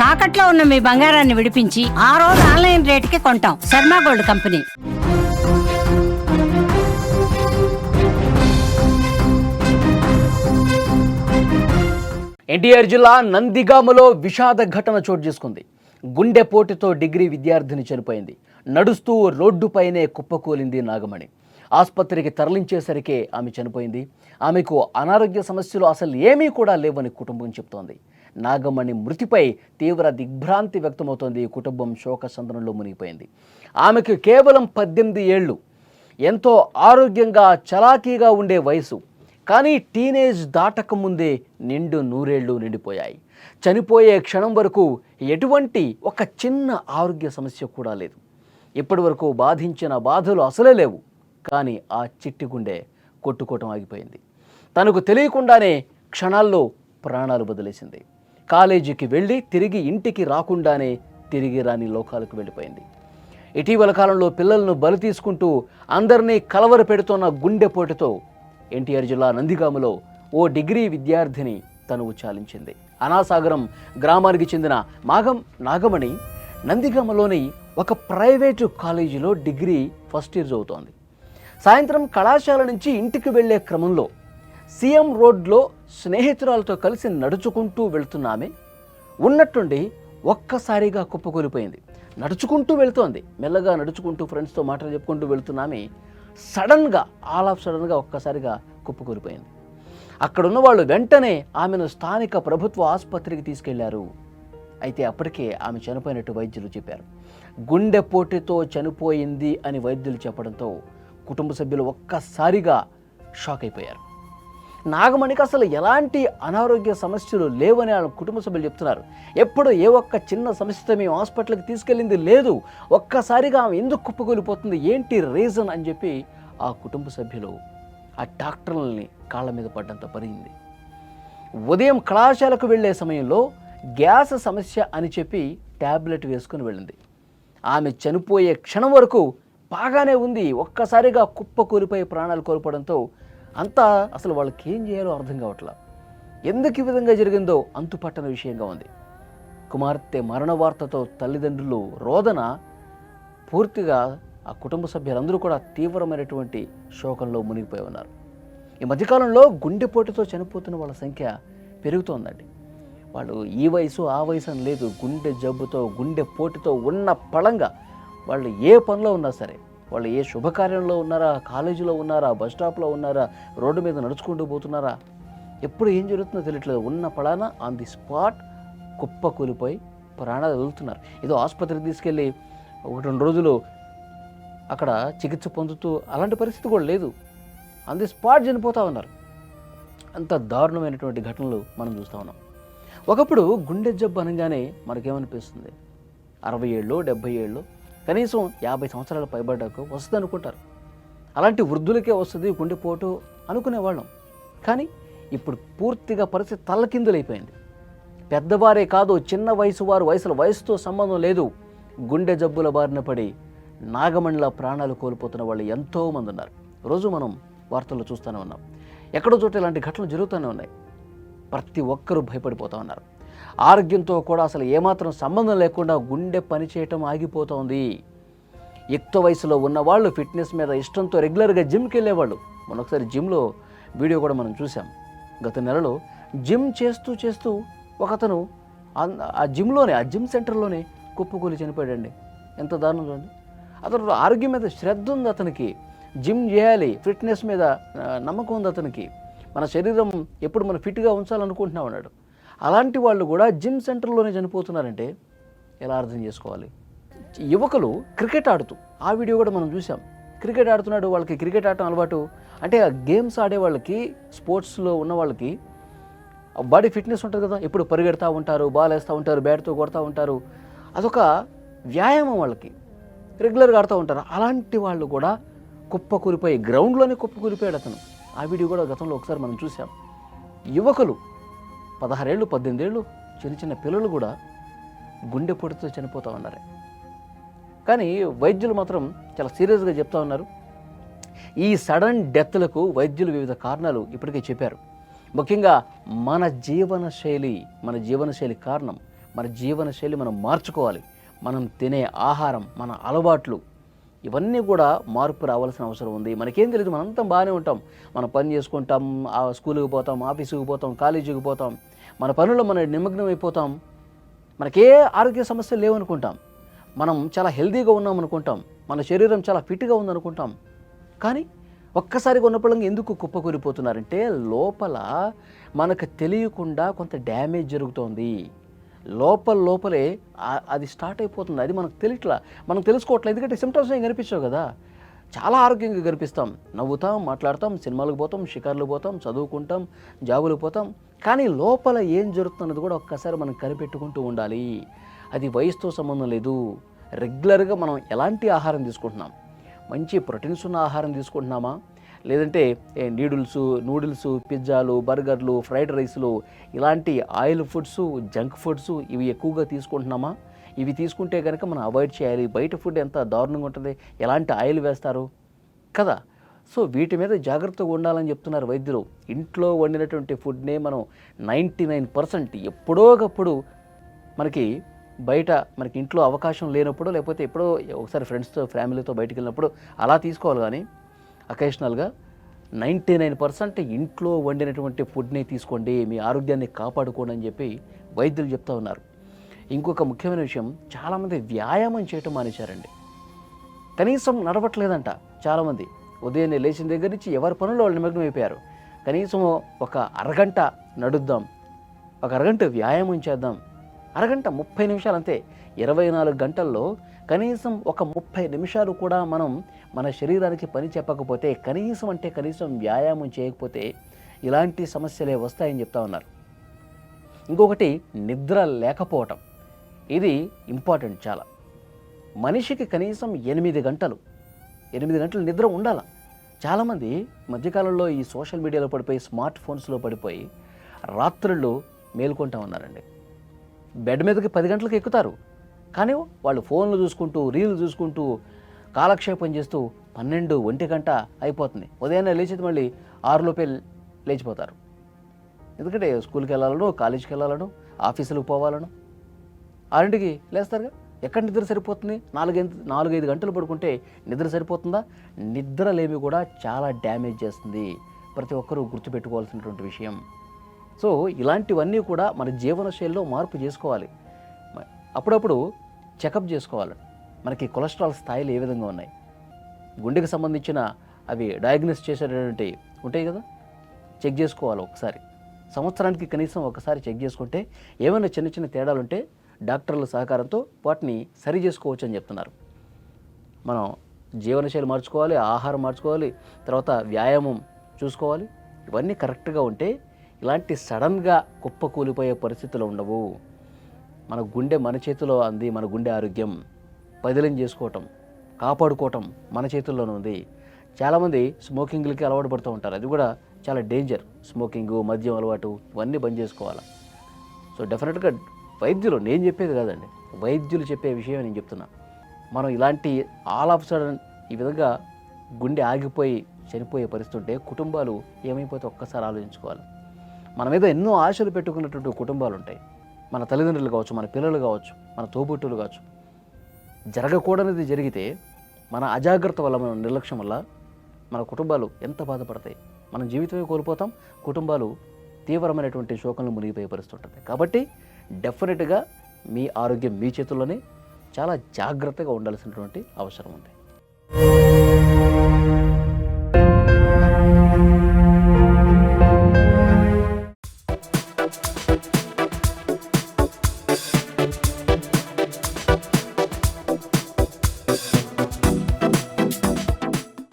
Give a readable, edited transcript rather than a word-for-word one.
తాకట్లో ఉన్న మీ బంగారాన్ని విడిపించి ఆ రోజు ఆన్లైన్ రేటుకి కొంటాం. Sharma gold company. ఎన్టీఆర్ జిల్లా నందిగామలో విషాద ఘటన చోటు చేసుకుంది. గుండెపోటుతో డిగ్రీ విద్యార్థిని చనిపోయింది. నడుస్తూ రోడ్డుపైనే కుప్పకూలింది నాగమణి. ఆసుపత్రికి తరలించేసరికే ఆమె చనిపోయింది. ఆమెకు అనారోగ్య సమస్యలు అసలు ఏమీ కూడా లేవని కుటుంబం చెబుతోంది. నాగమణి మృతిపై తీవ్ర దిగ్భ్రాంతి వ్యక్తమవుతోంది. కుటుంబం శోకసంద్రంలో మునిగిపోయింది. ఆమెకు కేవలం 18 ఏళ్ళు. ఎంతో ఆరోగ్యంగా చలాకీగా ఉండే వయసు. కానీ టీనేజ్ దాటకముందే నిండు 100 ఏళ్ళు నిండిపోయాయి. చనిపోయే క్షణం వరకు ఎటువంటి ఒక చిన్న ఆరోగ్య సమస్య కూడా లేదు. ఇప్పటి వరకు బాధించిన బాధలు అసలే లేవు. కానీ ఆ చిట్టి గుండె కొట్టుకోవటం ఆగిపోయింది. తనకు తెలియకుండానే క్షణాల్లో ప్రాణాలు వదిలేసింది. కాలేజీకి వెళ్ళి తిరిగి ఇంటికి రాకుండానే తిరిగి రాని లోకాలకు వెళ్ళిపోయింది. ఇటీవల కాలంలో పిల్లలను బలి తీసుకుంటూ అందరినీ కలవర పెడుతున్న గుండెపోటుతో ఎన్టీఆర్ జిల్లా నందిగామలో ఓ డిగ్రీ విద్యార్థిని తనువు చాలించింది. అనాసాగరం గ్రామానికి చెందిన నాగమణి నందిగామలోని ఒక ప్రైవేటు కాలేజీలో డిగ్రీ ఫస్ట్ ఇయర్ చదువుతోంది. సాయంత్రం కళాశాల నుంచి ఇంటికి వెళ్లే క్రమంలో సీఎం రోడ్లో స్నేహితురాలతో కలిసి నడుచుకుంటూ వెళ్తున్న ఆమె ఉన్నట్టుండి ఒక్కసారిగా కుప్పకూలిపోయింది. నడుచుకుంటూ వెళ్తోంది. మెల్లగా నడుచుకుంటూ ఫ్రెండ్స్తో మాటలు చెప్పుకుంటూ వెళ్తున్న ఆమె సడన్గా ఒక్కసారిగా కుప్పకూలిపోయింది. అక్కడున్న వాళ్ళు వెంటనే ఆమెను స్థానిక ప్రభుత్వ ఆసుపత్రికి తీసుకెళ్లారు. అయితే అప్పటికే ఆమె చనిపోయినట్టు వైద్యులు చెప్పారు. గుండెపోటుతో చనిపోయింది అని వైద్యులు చెప్పడంతో కుటుంబ సభ్యులు ఒక్కసారిగా షాక్ అయిపోయారు. నాగమణికి అసలు ఎలాంటి అనారోగ్య సమస్యలు లేవని ఆ కుటుంబ సభ్యులు చెప్తున్నారు. ఎప్పుడు ఏ ఒక్క చిన్న సమస్యతో మేము హాస్పిటల్కి తీసుకెళ్ళింది లేదు. ఒక్కసారిగా ఆమె ఎందుకు కుప్పకూలిపోతుంది, ఏంటి రీజన్ అని చెప్పి ఆ కుటుంబ సభ్యులు ఆ డాక్టర్లని కాళ్ళ మీద పడ్డంత పరిగింది. ఉదయం కళాశాలకు వెళ్లే సమయంలో గ్యాస్ సమస్య అని చెప్పి ట్యాబ్లెట్ వేసుకుని వెళ్ళింది. ఆమె చనిపోయే క్షణం వరకు బాగానే ఉంది. ఒక్కసారిగా కుప్పకూలిపోయి ప్రాణాలు కోల్పోవడంతో అంతా అసలు వాళ్ళకి ఏం చేయాలో అర్థం కావట్లా. ఎందుకు ఈ విధంగా జరిగిందో అంతుపట్టని విషయంగా ఉంది. కుమార్తె మరణ వార్తతో తల్లిదండ్రులు రోదన పూర్తిగా ఆ కుటుంబ సభ్యులందరూ కూడా తీవ్రమైనటువంటి శోకంలో మునిగిపోయి ఉన్నారు. ఈ మధ్యకాలంలో గుండెపోటుతో చనిపోతున్న వాళ్ళ సంఖ్య పెరుగుతోందండి. వాళ్ళు ఈ వయసు ఆ వయసు అని లేదు. గుండె జబ్బుతో గుండెపోటుతో ఉన్న పళంగా వాళ్ళు ఏ పనిలో ఉన్నా సరే, వాళ్ళు ఏ శుభకార్యంలో ఉన్నారా, కాలేజీలో ఉన్నారా, బస్ స్టాప్లో ఉన్నారా, రోడ్డు మీద నడుచుకుంటూ పోతున్నారా, ఎప్పుడు ఏం జరుగుతుందో తెలియట్లేదు. ఉన్న పళాన ఆన్ ది స్పాట్ కుప్పకూలిపోయి ప్రాణాలు వదులుతున్నారు. ఏదో ఆసుపత్రికి తీసుకెళ్ళి 1-2 రోజులు అక్కడ చికిత్స పొందుతూ అలాంటి పరిస్థితి కూడా లేదు. ఆన్ ది స్పాట్ చనిపోతూ ఉన్నారు. అంత దారుణమైనటువంటి ఘటనలు మనం చూస్తూ ఉన్నాం. ఒకప్పుడు గుండె జబ్బు అనగానే మనకేమనిపిస్తుంది, 60 ఏళ్ళు 70 ఏళ్ళు కనీసం 50 సంవత్సరాలు పైబడ్డాక వస్తుంది అనుకుంటారు. అలాంటి వృద్ధులకే వస్తుంది గుండెపోటు అనుకునేవాళ్ళం. కానీ ఇప్పుడు పూర్తిగా పరిస్థితి తల్లకిందులైపోయింది. పెద్దవారే కాదు, చిన్న వయసు వారు, వయసుతో సంబంధం లేదు, గుండె జబ్బుల బారిన పడి నాగమణిలా ప్రాణాలు కోల్పోతున్న వాళ్ళు ఎంతోమంది ఉన్నారు. రోజు మనం వార్తల్లో చూస్తూనే ఉన్నాం. ఎక్కడో చోట ఇలాంటి ఘటనలు జరుగుతూనే ఉన్నాయి. ప్రతి ఒక్కరూ భయపడిపోతూ ఉన్నారు. ఆరోగ్యంతో కూడా అసలు ఏమాత్రం సంబంధం లేకుండా గుండె పనిచేయటం ఆగిపోతోంది. యుక్త వయసులో ఉన్నవాళ్ళు ఫిట్నెస్ మీద ఇష్టంతో రెగ్యులర్గా జిమ్కి వెళ్ళేవాళ్ళు. మనం ఒకసారి జిమ్లో వీడియో కూడా మనం చూసాం. గత నెలలో జిమ్ చేస్తూ ఒకతను ఆ జిమ్ సెంటర్లోనే కుప్పకూలి చనిపోయాడండి. ఎంత దారుణం చూడండి. అతను ఆరోగ్యం మీద శ్రద్ధ ఉంది, అతనికి జిమ్ చేయాలి, ఫిట్నెస్ మీద నమ్మకం ఉంది అతనికి, మన శరీరం ఎప్పుడు మనం ఫిట్గా ఉంచాలనుకుంటున్నాం అన్నాడు. అలాంటి వాళ్ళు కూడా జిమ్ సెంటర్లోనే చనిపోతున్నారంటే ఎలా అర్థం చేసుకోవాలి? యువకులు క్రికెట్ ఆడుతూ, ఆ వీడియో కూడా మనం చూసాం. క్రికెట్ ఆడుతున్నాడు, వాళ్ళకి క్రికెట్ ఆడటం అలవాటు. అంటే ఆ గేమ్స్ ఆడే వాళ్ళకి, స్పోర్ట్స్లో ఉన్న వాళ్ళకి బాడీ ఫిట్నెస్ ఉంటుంది కదా, ఎప్పుడు పరిగెడతా ఉంటారు, బాల్ వేస్తూ ఉంటారు, బ్యాట్తో కొడతా ఉంటారు. అదొక వ్యాయామం వాళ్ళకి, రెగ్యులర్గా ఆడుతూ ఉంటారు. అలాంటి వాళ్ళు కూడా కుప్పకూలిపోయి గ్రౌండ్లోనే కుప్పకూలిపోయాడు అతను. ఆ వీడియో కూడా గతంలో ఒకసారి మనం చూసాం. యువకులు 16 ఏళ్ళు 18 ఏళ్ళు చిన్న పిల్లలు కూడా గుండెపోటుతో చనిపోతూ ఉన్నారు. కానీ వైద్యులు మాత్రం చాలా సీరియస్గా చెప్తా ఉన్నారు. ఈ సడన్ డెత్లకు వైద్యులు వివిధ కారణాలు ఇప్పటికే చెప్పారు. ముఖ్యంగా మన జీవనశైలి కారణం. మన జీవనశైలి మనం మార్చుకోవాలి. మనం తినే ఆహారం, మన అలవాట్లు ఇవన్నీ కూడా మార్పు రావాల్సిన అవసరం ఉంది. మనకేం తెలియదు, మనంతా బాగానే ఉంటాం. మనం పని చేసుకుంటాం, స్కూల్కి పోతాం, ఆఫీసుకి పోతాం, కాలేజీకి పోతాం, మన పనుల్లో మనం నిమగ్నం అయిపోతాం. మనకే ఆరోగ్య సమస్యలు లేవనుకుంటాం, మనం చాలా హెల్తీగా ఉన్నాం అనుకుంటాం, మన శరీరం చాలా ఫిట్గా ఉందనుకుంటాం. కానీ ఒక్కసారిగా ఉన్నప్పుడు ఎందుకు కుప్పకూలిపోతున్నారంటే లోపల మనకు తెలియకుండా కొంత డ్యామేజ్ జరుగుతోంది. లోపలే అది స్టార్ట్ అయిపోతుంది. అది మనకు తెలియట్లా, మనం తెలుసుకోవట్లేదు. ఎందుకంటే సిమ్టమ్స్ ఏం కనిపించవు కదా. చాలా ఆరోగ్యంగా కనిపిస్తాం, నవ్వుతాం, మాట్లాడతాం, సినిమాలకు పోతాం, షికార్లకు పోతాం, చదువుకుంటాం, జాబులకు పోతాం. కానీ లోపల ఏం జరుగుతున్నది కూడా ఒక్కసారి మనం కనిపెట్టుకుంటూ ఉండాలి. అది వయసుతో సంబంధం లేదు. రెగ్యులర్గా మనం ఎలాంటి ఆహారం తీసుకుంటున్నాం, మంచి ప్రోటీన్స్ ఉన్న ఆహారం తీసుకుంటున్నామా, లేదంటే నూడిల్స్, పిజ్జాలు, బర్గర్లు, ఫ్రైడ్ రైస్లు ఇలాంటి ఆయిల్ ఫుడ్స్, జంక్ ఫుడ్స్ ఇవి ఎక్కువగా తీసుకుంటున్నామా? ఇవి తీసుకుంటే కనుక మనం అవాయిడ్ చేయాలి. బయట ఫుడ్ ఎంత దారుణంగా ఉంటుంది, ఎలాంటి ఆయిల్ వేస్తారు కదా. సో వీటి మీద జాగ్రత్తగా ఉండాలని చెప్తున్నారు వైద్యులు. ఇంట్లో వండినటువంటి ఫుడ్నే మనం 99% ఎప్పుడోకప్పుడు మనకి ఇంట్లో అవకాశం లేనప్పుడు, లేకపోతే ఎప్పుడో ఒకసారి ఫ్రెండ్స్తో ఫ్యామిలీతో బయటికి వెళ్ళినప్పుడు అలా తీసుకోవాలి. కానీ అకేషనల్గా 99% ఇంట్లో వండినటువంటి ఫుడ్ని తీసుకోండి, మీ ఆరోగ్యాన్ని కాపాడుకోండి అని చెప్పి వైద్యులు చెప్తా ఉన్నారు. ఇంకొక ముఖ్యమైన విషయం, చాలామంది వ్యాయామం చేయటం మానేశారండి. కనీసం నడవట్లేదంట చాలామంది. ఉదయాన్నే లేచిన దగ్గర నుంచి ఎవరి పనుల్లో వాళ్ళు నిమగ్నం అయిపోయారు. కనీసం ఒక అరగంట నడుద్దాం, ఒక అరగంట వ్యాయామం చేద్దాం, అరగంట 30 నిమిషాలు అంతే. 24 గంటల్లో కనీసం ఒక 30 నిమిషాలు కూడా మనం మన శరీరానికి పని చెప్పకపోతే, కనీసం వ్యాయామం చేయకపోతే ఇలాంటి సమస్యలే వస్తాయని చెప్తా ఉన్నారు. ఇంకొకటి, నిద్ర లేకపోవటం. ఇది ఇంపార్టెంట్ చాలా. మనిషికి కనీసం 8 గంటలు నిద్ర ఉండాలి. చాలామంది మధ్యకాలంలో ఈ సోషల్ మీడియాలో పడిపోయి, స్మార్ట్ ఫోన్స్లో పడిపోయి రాత్రుళ్ళు మేల్కొంటా ఉన్నారండి. బెడ్ మీదకి 10 గంటలకు ఎక్కుతారు, కానీ వాళ్ళు ఫోన్లు చూసుకుంటూ, రీల్లు చూసుకుంటూ, కాలక్షేపం చేస్తూ 12-1 గంట అయిపోతుంది. ఉదయాన్నే లేచేది మళ్ళీ 6 లోపే లేచిపోతారు. ఎందుకంటే స్కూల్కి వెళ్ళాలను, కాలేజీకి వెళ్ళాలను, ఆఫీసులకు పోవాలను. 6ంటికి లేస్తారుగా. ఎక్కడ నిద్ర సరిపోతుంది? 4-5 గంటలు పడుకుంటే నిద్ర సరిపోతుందా? నిద్రలేమి కూడా చాలా డ్యామేజ్ చేస్తుంది. ప్రతి ఒక్కరూ గుర్తుపెట్టుకోవాల్సినటువంటి విషయం. సో ఇలాంటివన్నీ కూడా మన జీవనశైలిలో మార్పు చేసుకోవాలి. అప్పుడప్పుడు చెకప్ చేసుకోవాలి. మనకి కొలెస్ట్రాల్ స్థాయిలు ఏ విధంగా ఉన్నాయి, గుండెకి సంబంధించిన అవి డయాగ్నోస్ చేసేటటువంటి ఉంటాయి కదా, చెక్ చేసుకోవాలి ఒకసారి. సంవత్సరానికి కనీసం ఒకసారి చెక్ చేసుకుంటే ఏమైనా చిన్న చిన్న తేడాలు ఉంటే డాక్టర్ల సహకారంతో వాటిని సరి చేసుకోవచ్చు అని చెప్తున్నారు. మనం జీవనశైలి మార్చుకోవాలి, ఆహారం మార్చుకోవాలి, తర్వాత వ్యాయామం చూసుకోవాలి. ఇవన్నీ కరెక్ట్గా ఉంటే ఇలాంటి సడన్గా కుప్పకూలిపోయే పరిస్థితులు ఉండవు. మన గుండె మన చేతిలో ఉంది. మన గుండె ఆరోగ్యం పదిలం చేసుకోవటం, కాపాడుకోవటం మన చేతుల్లోనే ఉంది. చాలామంది స్మోకింగ్లకి అలవాటు పడుతూ ఉంటారు. అది కూడా చాలా డేంజర్. స్మోకింగు, మద్యం అలవాటు ఇవన్నీ బంద్ చేసుకోవాలి. సో డెఫినెట్గా వైద్యులు, నేను చెప్పేది కాదండి, వైద్యులు చెప్పే విషయం నేను చెప్తున్నా. మనం ఇలాంటి ఆల్ ఆఫ్ సడన్ ఈ విధంగా గుండె ఆగిపోయి చనిపోయే పరిస్థితి ఉంటే కుటుంబాలు ఏమైపోతే ఒక్కసారి ఆలోచించుకోవాలి. మన మీద ఎన్నో ఆశలు పెట్టుకున్నటువంటి కుటుంబాలు ఉంటాయి. మన తల్లిదండ్రులు కావచ్చు, మన పిల్లలు కావచ్చు, మన తోబుట్టులు కావచ్చు. జరగకూడనిది జరిగితే మన అజాగ్రత్త వల్ల, మన నిర్లక్ష్యం వల్ల మన కుటుంబాలు ఎంత బాధపడతాయి. మన జీవితమే కోల్పోతాం, కుటుంబాలు తీవ్రమైనటువంటి శోకంలో మునిగిపోయే పరిస్థితి ఉంటుంది. కాబట్టి డెఫినెట్గా మీ ఆరోగ్యం మీ చేతుల్లోనే, చాలా జాగ్రత్తగా ఉండాల్సినటువంటి అవసరం ఉంది.